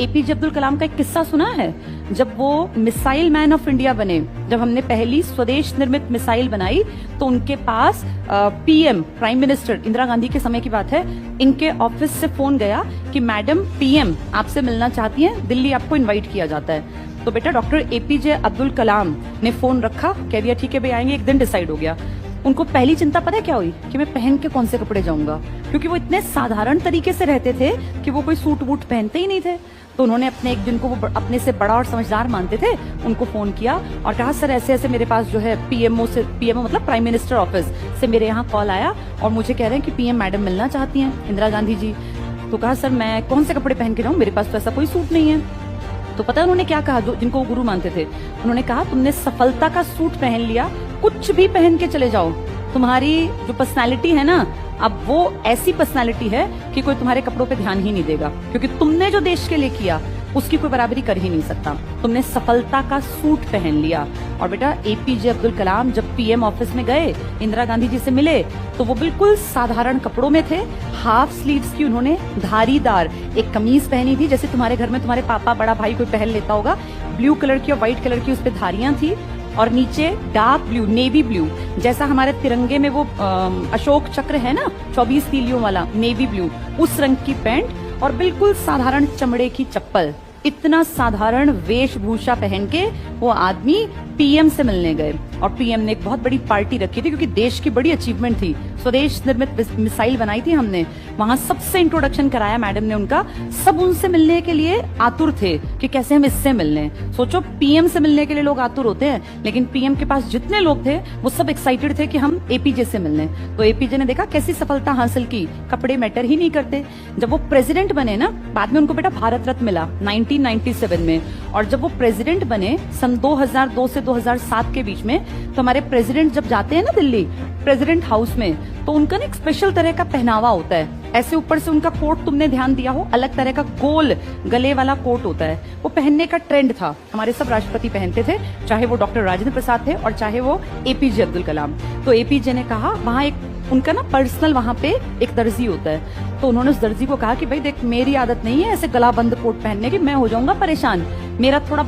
APJ Abdul Kalam का एक किस्सा सुना है? जब वो मिसाइल मैन ऑफ इंडिया बने, जब हमने पहली स्वदेश निर्मित मिसाइल बनाई, तो उनके पास PM, prime minister Indira Gandhi के समय की बात है, इनके ऑफिस से फोन गया कि मैडम पीएम आपसे मिलना चाहती हैं, दिल्ली आपको इनवाइट किया जाता है। तो बेटा डॉक्टर एपीजे अब्दुल कलाम ने फोन रखा, कह दिया ठीक है भाई आएंगे, एक दिन डिसाइड हो गया। उनको पहली चिंता पता है क्या हुई? कि मैं पहन के कौन से कपड़े जाऊंगा, क्योंकि वो इतने साधारण तरीके से रहते थे कि वो कोई सूट वूट पहनते ही नहीं थे। तो उन्होंने अपने एक दिन को वो अपने से बड़ा और समझदार मानते थे, उनको फोन किया और कहा सर ऐसे ऐसे मेरे पास जो है पीएमओ मतलब प्राइम मिनिस्टर ऑफिस से मेरे यहाँ कॉल आया और मुझे कह रहे हैं कि पीएम मैडम मिलना चाहती हैं, इंदिरा गांधी जी। तो कहा सर मैं कौन से कपड़े पहन के जाऊँ, मेरे पास तो ऐसा कोई सूट नहीं है। तो पता है उन्होंने क्या कहा, जो जिनको गुरु मानते थे, उन्होंने कहा तुमने सफलता का सूट पहन लिया, कुछ भी पहन के चले जाओ, तुम्हारी जो पर्सनालिटी है ना, अब वो ऐसी पर्सनालिटी है कि कोई तुम्हारे कपड़ों पे ध्यान ही नहीं देगा, क्योंकि तुमने जो देश के लिए किया उसकी कोई बराबरी कर ही नहीं सकता। तुमने सफलता का सूट पहन लिया। और बेटा एपीजे अब्दुल कलाम जब पीएम ऑफिस में गए, इंदिरा गांधी जी से मिले, तो वो बिल्कुल साधारण कपड़ों में थे। हाफ स्लीव्स की उन्होंने धारीदार एक कमीज पहनी थी, जैसे तुम्हारे घर में तुम्हारे पापा बड़ा भाई कोई पहन लेता होगा, ब्लू कलर की और व्हाइट कलर की उस पर धारियां थी, और नीचे डार्क ब्लू, नेवी ब्लू, जैसा हमारे तिरंगे में वो अशोक चक्र है ना 24 तीलियों वाला, नेवी ब्लू, उस रंग की पैंट और बिल्कुल साधारण चमड़े की चप्पल। इतना साधारण वेशभूषा पहन के वो आदमी पीएम से मिलने गए। और पीएम ने एक बहुत बड़ी पार्टी रखी थी, क्योंकि देश की बड़ी अचीवमेंट थी, स्वदेश निर्मित मिसाइल बनाई थी हमने, वहां सबसे इंट्रोडक्शन कराया मैडम ने उनका। सब उनसे मिलने के लिए आतुर थे कि कैसे हम इससे मिलने। सोचो पीएम से मिलने के लिए लोग आतुर होते हैं, लेकिन पीएम के पास जितने लोग थे वो सब एक्साइटेड थे कि हम एपीजे से मिलने। तो एपीजे ने देखा कैसी सफलता हासिल की, कपड़े मैटर ही नहीं करते। जब वो प्रेसिडेंट बने ना, बाद में उनको बेटा भारत रत्न मिला 1997 में, और जब वो प्रेसिडेंट बने सन 2002 से 2007 के बीच में, तो हमारे प्रेसिडेंट जब जाते हैं ना दिल्ली प्रेसिडेंट हाउस में, तो उनका ना एक स्पेशल तरह का पहनावा होता है। ऐसे ऊपर से उनका कोट, तुमने ध्यान दिया हो, अलग तरह का गोल गले वाला कोट होता है, वो पहनने का ट्रेंड था। हमारे सब राष्ट्रपति पहनते थे, चाहे वो डॉक्टर राजेंद्र प्रसाद थे और चाहे वो एपीजे अब्दुल कलाम। तो एपीजे ने कहा, वहां एक उनका ना पर्सनल वहां पे एक दर्जी होता है, तो उन्होंने उस दर्जी को कहा कि भाई देख, मेरी आदत नहीं है ऐसे गला बंद कोट पहनने की, मैं हो जाऊंगा परेशान, मेरा थोड़ा